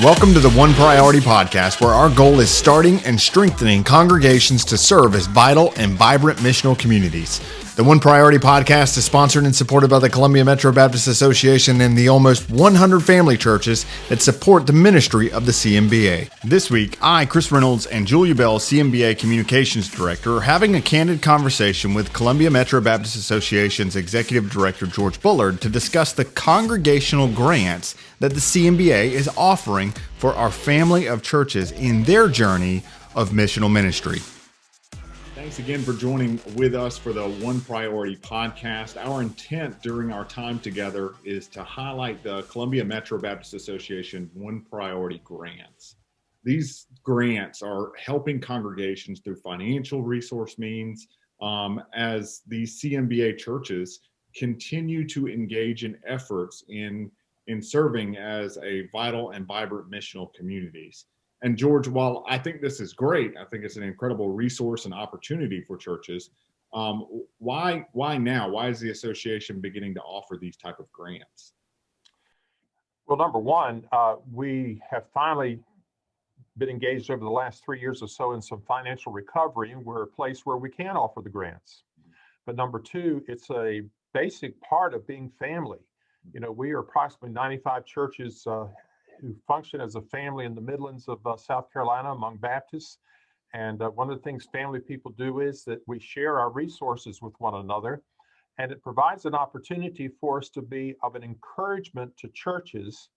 Welcome to the One Priority Podcast, where our goal is starting and strengthening congregations to serve as vital and vibrant missional communities. The One Priority Podcast is sponsored and supported by the Columbia Metro Baptist Association and the almost 100 family churches that support the ministry of the CMBA. This week, I, Chris Reinolds and Julia Bell, CMBA Communications Director, are having a candid conversation with Columbia Metro Baptist Association's Executive Director, George Bullard, to discuss the congregational grants that the CMBA is offering for our family of churches in their journey of missional ministry. Thanks again for joining with us for the One Priority Podcast. Our intent during our time together is to highlight the Columbia Metro Baptist Association One Priority Grants. These grants are helping congregations through financial resource means as these CMBA churches continue to engage in efforts in serving as a vital and vibrant missional communities. And George, while I think this is great, I think it's an incredible resource and opportunity for churches. Why now? Why is the association beginning to offer these type of grants? Well, number one, we have finally been engaged over the last 3 years or so in some financial recovery, and we're a place where we can offer the grants. But number two, it's a basic part of being family. You know, we are approximately 95 churches who function as a family in the Midlands of South Carolina among Baptists. And one of the things family people do is that we share our resources with one another. And it provides an opportunity for us to be of an encouragement to churches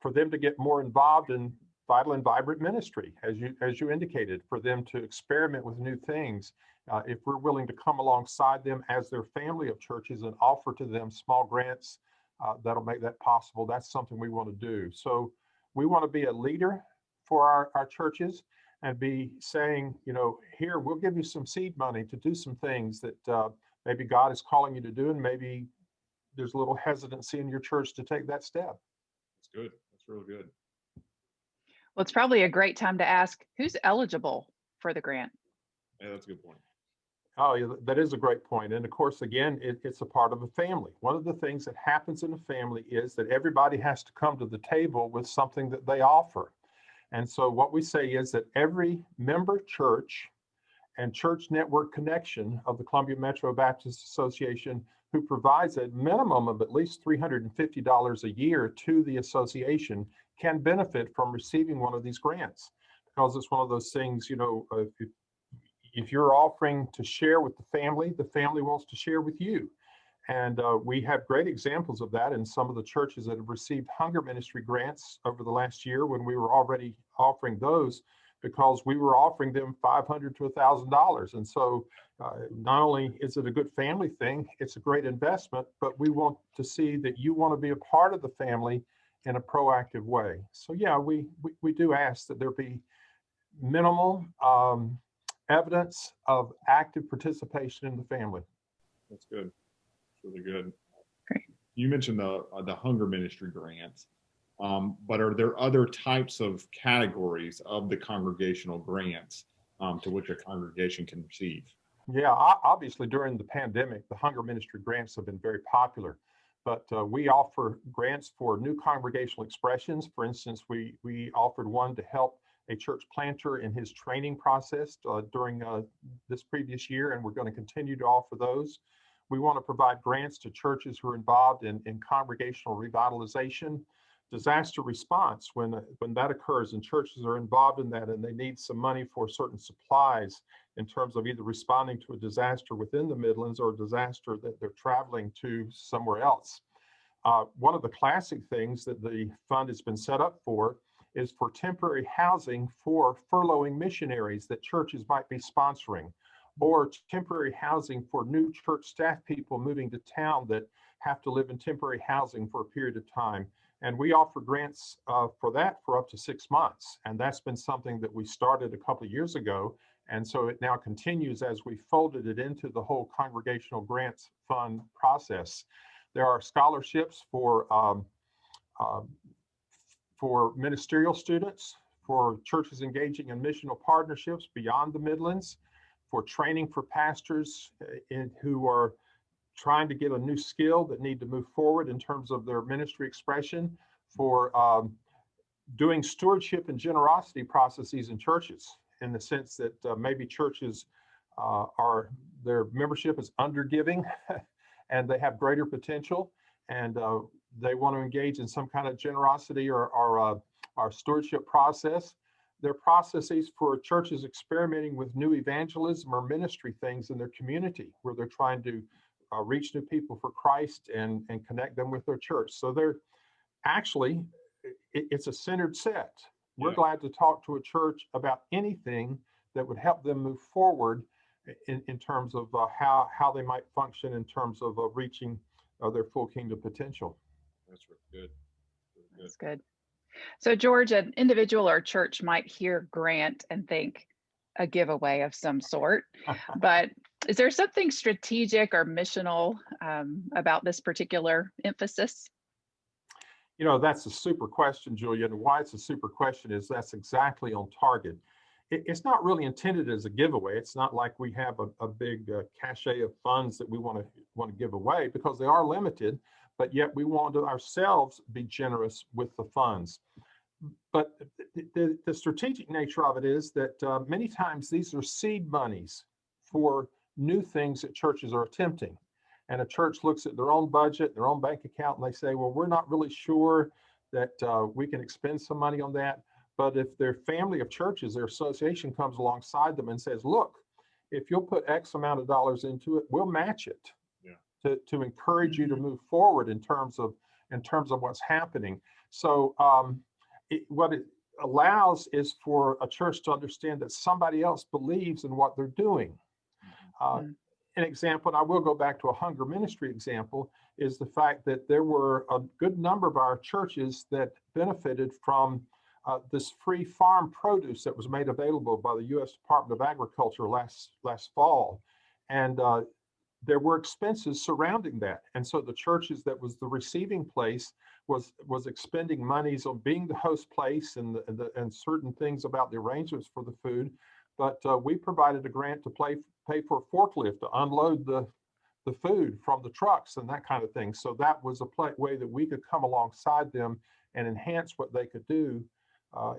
for them to get more involved in vital and vibrant ministry, as you indicated, for them to experiment with new things. If we're willing to come alongside them as their family of churches and offer to them small grants, that'll make that possible. That's something we want to do. So we want to be a leader for our churches and be saying, you know, here, we'll give you some seed money to do some things that maybe God is calling you to do, and maybe there's a little hesitancy in your church to take that step. That's good. That's really good. Well, it's probably a great time to ask who's eligible for the grant. Yeah, that's a good point. Oh, yeah, that is a great point. And of course, again, it's a part of a family. One of the things that happens in a family is that everybody has to come to the table with something that they offer. And so what we say is that every member church and church network connection of the Columbia Metro Baptist Association who provides a minimum of at least $350 a year to the association can benefit from receiving one of these grants, because it's one of those things, you know, if you're offering to share with the family wants to share with you. And we have great examples of that in some of the churches that have received hunger ministry grants over the last year, when we were already offering those, because we were offering them $500 to $1,000. And so not only is it a good family thing, it's a great investment, but we want to see that you want to be a part of the family in a proactive way. So yeah, we do ask that there be minimal evidence of active participation in the family. That's good. That's really good. Great. You mentioned the hunger ministry grants, but are there other types of categories of the congregational grants to which a congregation can receive? Yeah, obviously during the pandemic, the hunger ministry grants have been very popular, but we offer grants for new congregational expressions. For instance, we offered one to help a church planter in his training process during this previous year, and we're going to continue to offer those. We want to provide grants to churches who are involved in congregational revitalization, disaster response, when that occurs and churches are involved in that and they need some money for certain supplies in terms of either responding to a disaster within the Midlands or a disaster that they're traveling to somewhere else. One of the classic things that the fund has been set up for is for temporary housing for furloughing missionaries that churches might be sponsoring, or temporary housing for new church staff people moving to town that have to live in temporary housing for a period of time. And we offer grants for that for up to 6 months. And that's been something that we started a couple of years ago. And so it now continues as we folded it into the whole Congregational Grants Fund process. There are scholarships for ministerial students, for churches engaging in missional partnerships beyond the Midlands, for training for pastors who are trying to get a new skill that need to move forward in terms of their ministry expression, for doing stewardship and generosity processes in churches, in the sense that maybe churches their membership is undergiving and they have greater potential, and they want to engage in some kind of generosity or stewardship process. There are processes for churches experimenting with new evangelism or ministry things in their community, where they're trying to reach new people for Christ and connect them with their church. So they're actually, it's a centered set. We're glad to talk to a church about anything that would help them move forward in terms of how they might function in terms of reaching their full kingdom potential. That's really good. That's good. So George, an individual or church might hear grant and think a giveaway of some sort, but is there something strategic or missional about this particular emphasis? You know, that's a super question, Julia, and why it's a super question is that's exactly on target. It's not really intended as a giveaway. It's not like we have a big cachet of funds that we want to give away, because they are limited, but yet we want to ourselves be generous with the funds. But the strategic nature of it is that many times these are seed monies for new things that churches are attempting. And a church looks at their own budget, their own bank account, and they say, well, we're not really sure that we can expend some money on that. But if their family of churches, their association comes alongside them and says, look, if you'll put X amount of dollars into it, we'll match it to encourage you to move forward in terms of what's happening. So what it allows is for a church to understand that somebody else believes in what they're doing. An example, and I will go back to a hunger ministry example, is the fact that there were a good number of our churches that benefited from this free farm produce that was made available by the U.S. Department of Agriculture last fall. And there were expenses surrounding that. And so the churches that was the receiving place was expending monies on being the host place and certain things about the arrangements for the food. But we provided a grant to pay for a forklift to unload the food from the trucks and that kind of thing. So that was a way that we could come alongside them and enhance what they could do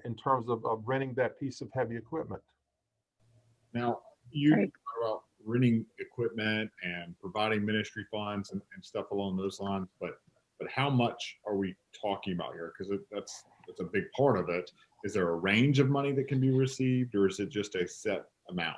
in terms of renting that piece of heavy equipment. Now, you talk about renting equipment and providing ministry funds and stuff along those lines, but how much are we talking about here? Because that's a big part of it. Is there a range of money that can be received, or is it just a set amount?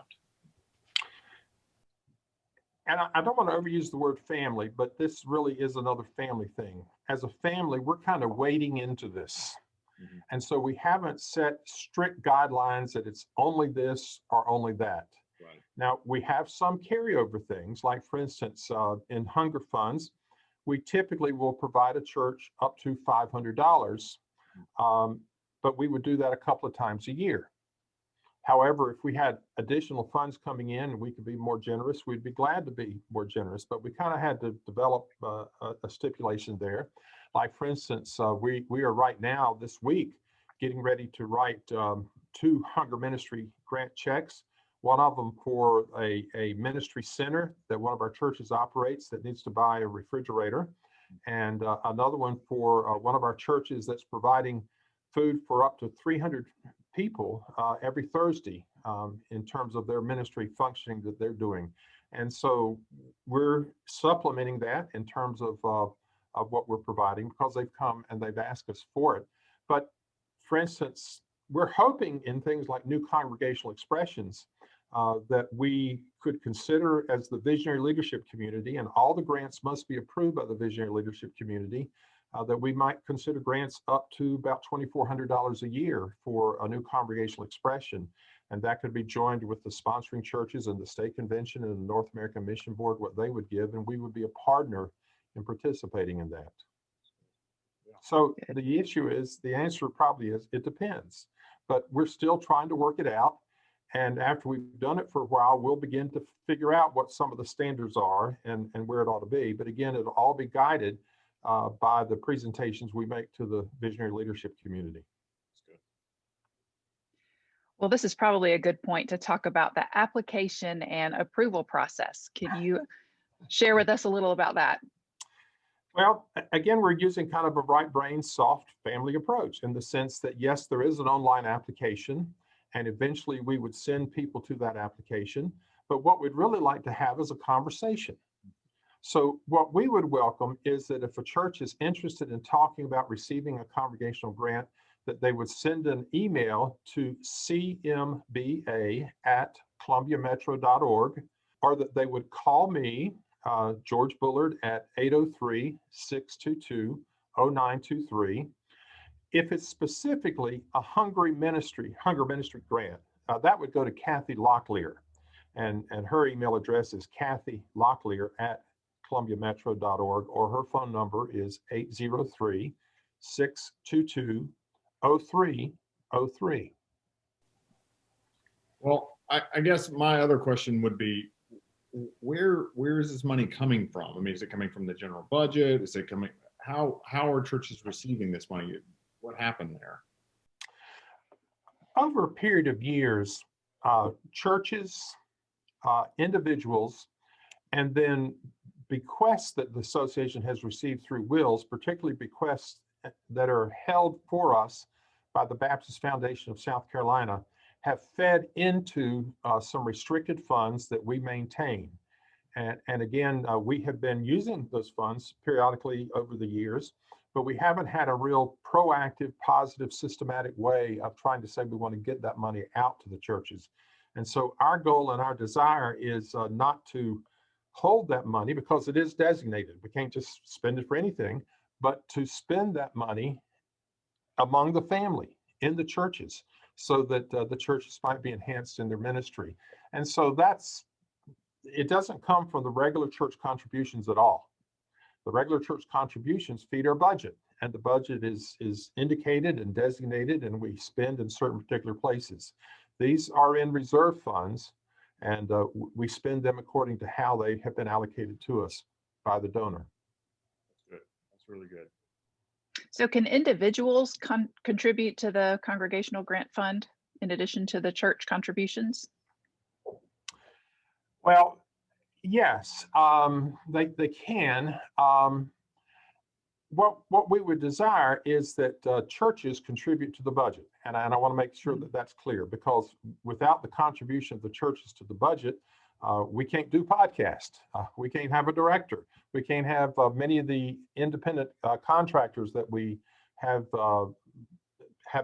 And I don't want to overuse the word family, but this really is another family thing. As a family, we're kind of wading into this. Mm-hmm. And so we haven't set strict guidelines that it's only this or only that. Right. Now, we have some carryover things, like, for instance, in hunger funds, we typically will provide a church up to $500, but we would do that a couple of times a year. However, if we had additional funds coming in and we could be more generous, we'd be glad to be more generous, but we kind of had to develop a stipulation there. Like, for instance, we are right now this week getting ready to write 2 hunger ministry grant checks. One of them for a ministry center that one of our churches operates that needs to buy a refrigerator, and another one for one of our churches that's providing food for up to 300 people every Thursday in terms of their ministry functioning that they're doing. And so we're supplementing that in terms of what we're providing, because they've come and they've asked us for it. But for instance, we're hoping in things like new congregational expressions that we could consider as the visionary leadership community, and all the grants must be approved by the visionary leadership community, that we might consider grants up to about $2,400 a year for a new congregational expression. And that could be joined with the sponsoring churches and the state convention and the North American Mission Board, what they would give, and we would be a partner in participating in that. So the issue is, the answer probably is, it depends, but we're still trying to work it out. And after we've done it for a while, we'll begin to figure out what some of the standards are and where it ought to be. But again, it'll all be guided by the presentations we make to the visionary leadership community. That's good. Well, this is probably a good point to talk about the application and approval process. Can you share with us a little about that? Well, again, we're using kind of a right brain, soft family approach in the sense that, yes, there is an online application, and eventually we would send people to that application. But what we'd really like to have is a conversation. So what we would welcome is that if a church is interested in talking about receiving a congregational grant, that they would send an email to cmba@columbiametro.org, or that they would call me, George Bullard, at 803-622-0923. If it's specifically a hunger ministry grant, that would go to Kathy Locklear. And her email address is kathylocklear@columbiametro.org, or her phone number is 803-622-0303. Well, I guess my other question would be, where is this money coming from? I mean, is it coming from the general budget? Is it coming, how are churches receiving this money? What happened there? Over a period of years, churches, individuals, and then bequests that the association has received through wills, particularly bequests that are held for us by the Baptist Foundation of South Carolina, have fed into some restricted funds that we maintain. And again, we have been using those funds periodically over the years, but we haven't had a real proactive, positive, systematic way of trying to say we want to get that money out to the churches. And so our goal and our desire is not to hold that money, because it is designated. We can't just spend it for anything, but to spend that money among the family in the churches, so that the churches might be enhanced in their ministry. And so it doesn't come from the regular church contributions at all. The regular church contributions feed our budget, and the budget is indicated and designated, and we spend in certain particular places. These are in reserve funds, and we spend them according to how they have been allocated to us by the donor. That's good. That's really good. So can individuals contribute to the Congregational Grant Fund in addition to the church contributions? Well, yes, they can. What we would desire is that churches contribute to the budget. And I want to make sure that that's clear, because without the contribution of the churches to the budget, we can't do podcasts. We can't have a director. We can't have many of the independent contractors that we have a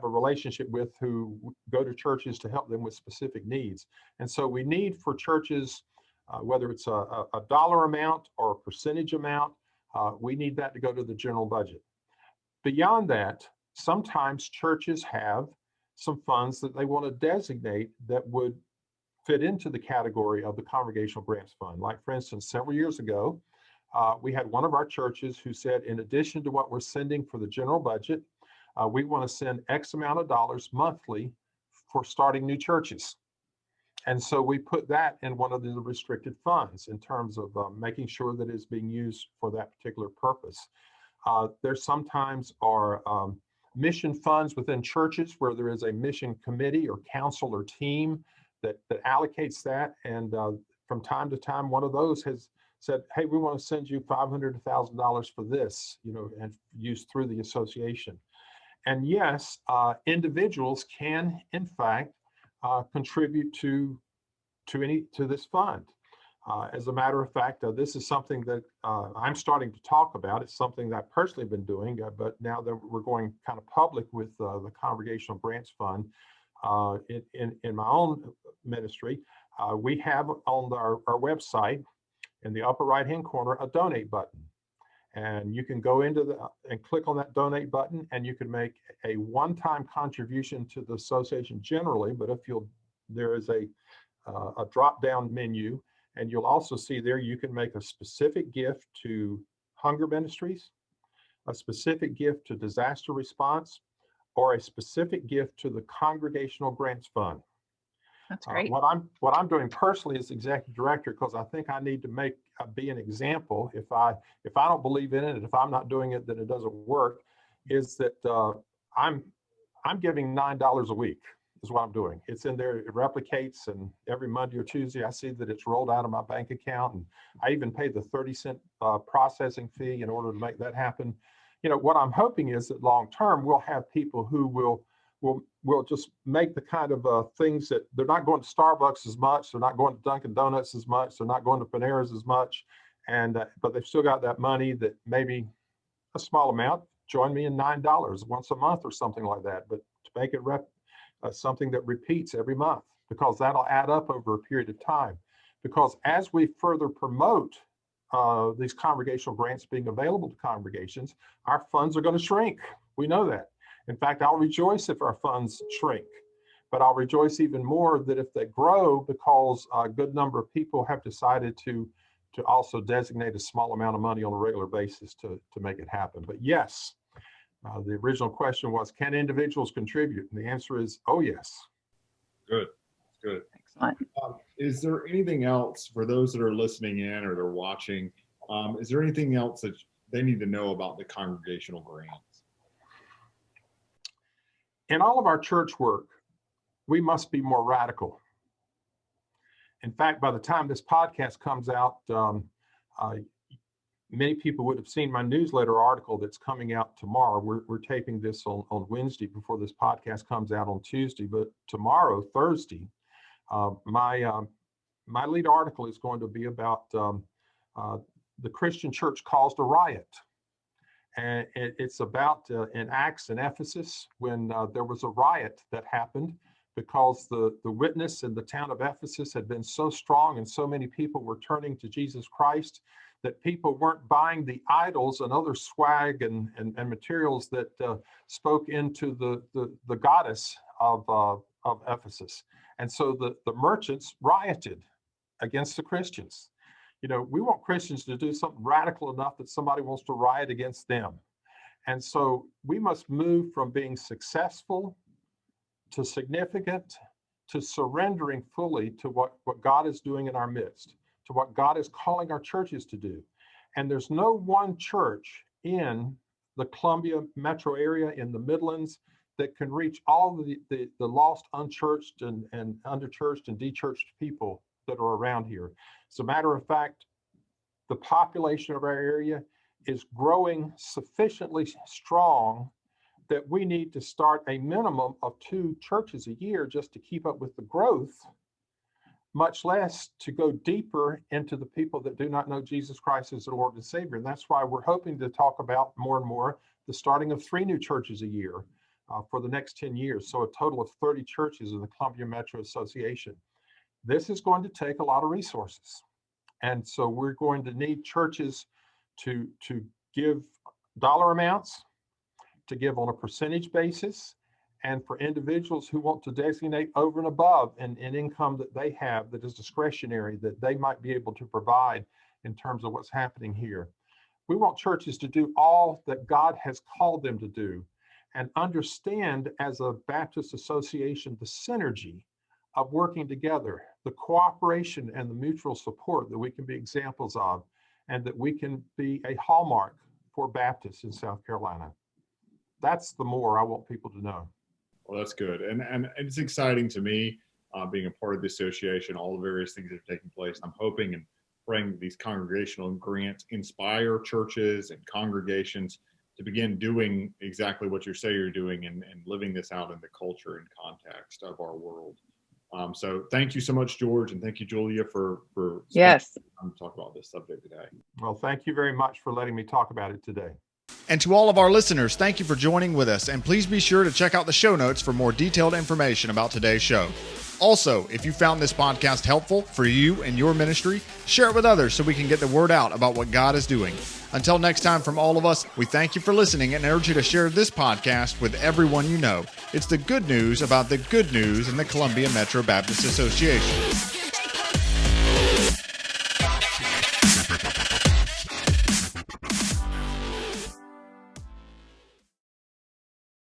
relationship with, who go to churches to help them with specific needs. And so we need for churches, whether it's a dollar amount or a percentage amount, we need that to go to the general budget. Beyond that, sometimes churches have some funds that they want to designate that would fit into the category of the Congregational Grants Fund. Like, for instance, several years ago, we had one of our churches who said, in addition to what we're sending for the general budget, we want to send X amount of dollars monthly for starting new churches. And so we put that in one of the restricted funds in terms of making sure that it's being used for that particular purpose. There sometimes are mission funds within churches where there is a mission committee or council or team that allocates that. And from time to time, one of those has said, hey, we want to send you $500 to $1,000 for this, and used through the association. And yes, individuals can, in fact, contribute to this fund. As a matter of fact, this is something that I'm starting to talk about. It's something that I've personally been doing, but now that we're going kind of public with the Congregational Grants Fund, in my own ministry, we have on our website in the upper right-hand corner a donate button. And you can go into and click on that donate button, and you can make a one-time contribution to the association generally. But if there is a drop-down menu, and you'll also see there you can make a specific gift to hunger ministries, a specific gift to disaster response, or a specific gift to the Congregational Grants Fund. That's great. What I'm doing personally as executive director, because I think I need to be an example. If I don't believe in it, and if I'm not doing it, then it doesn't work. Is that I'm giving $9 a week. is what I'm doing. It's in there, it replicates, and every Monday or Tuesday I see that it's rolled out of my bank account, and I even paid the 30-cent processing fee in order to make that happen. What I'm hoping is that long term we'll have people who will just make the kind of things that they're not going to Starbucks as much, they're not going to Dunkin' Donuts as much, they're not going to Panera's as much, and but they've still got that money that maybe a small amount. Join me in $9 once a month or something like that, but to make it something that repeats every month, because that'll add up over a period of time. Because as we further promote these congregational grants being available to congregations, our funds are going to shrink. We know that. In fact, I'll rejoice if our funds shrink, but I'll rejoice even more that if they grow, because a good number of people have decided to also designate a small amount of money on a regular basis to make it happen. But yes, the original question was, can individuals contribute? And the answer is, oh, yes. Good. Excellent. Is there anything else for those that are listening in or they're watching? Is there anything else that they need to know about the congregational grants? In all of our church work, we must be more radical. In fact, by the time this podcast comes out, many people would have seen my newsletter article that's coming out tomorrow. We're taping this on Wednesday before this podcast comes out on Tuesday. But tomorrow, Thursday, my lead article is going to be about the Christian church caused a riot. And it's about in Acts in Ephesus when there was a riot that happened because the witness in the town of Ephesus had been so strong and so many people were turning to Jesus Christ that people weren't buying the idols and other swag and materials that spoke into the goddess of Ephesus. And so the merchants rioted against the Christians. We want Christians to do something radical enough that somebody wants to riot against them. And so we must move from being successful to significant to surrendering fully to what God is doing in our midst, to what God is calling our churches to do. And there's no one church in the Columbia metro area, in the Midlands, that can reach all the lost, unchurched and underchurched and dechurched people that are around here. As a matter of fact, the population of our area is growing sufficiently strong that we need to start a minimum of 2 churches a year just to keep up with the growth, much less to go deeper into the people that do not know Jesus Christ as their Lord and Savior. And that's why we're hoping to talk about more and more the starting of 3 new churches a year for the next 10 years. So a total of 30 churches in the Columbia Metro Association. This is going to take a lot of resources. And so we're going to need churches to give dollar amounts, to give on a percentage basis, and for individuals who want to designate over and above an income that they have that is discretionary, that they might be able to provide in terms of what's happening here. We want churches to do all that God has called them to do and understand as a Baptist association the synergy of working together, the cooperation and the mutual support that we can be examples of, and that we can be a hallmark for Baptists in South Carolina. That's the more I want people to know. Well, that's good. And it's exciting to me being a part of the association, all the various things that are taking place. I'm hoping and praying these congregational grants inspire churches and congregations to begin doing exactly what you say you're doing and living this out in the culture and context of our world. So thank you so much, George, and thank you, Julia, for yes, time to talk about this subject today. Well, thank you very much for letting me talk about it today. And to all of our listeners, thank you for joining with us, and please be sure to check out the show notes for more detailed information about today's show. Also, if you found this podcast helpful for you and your ministry, share it with others so we can get the word out about what God is doing. Until next time, from all of us, we thank you for listening and urge you to share this podcast with everyone you know. It's the good news about the good news in the Columbia Metro Baptist Association.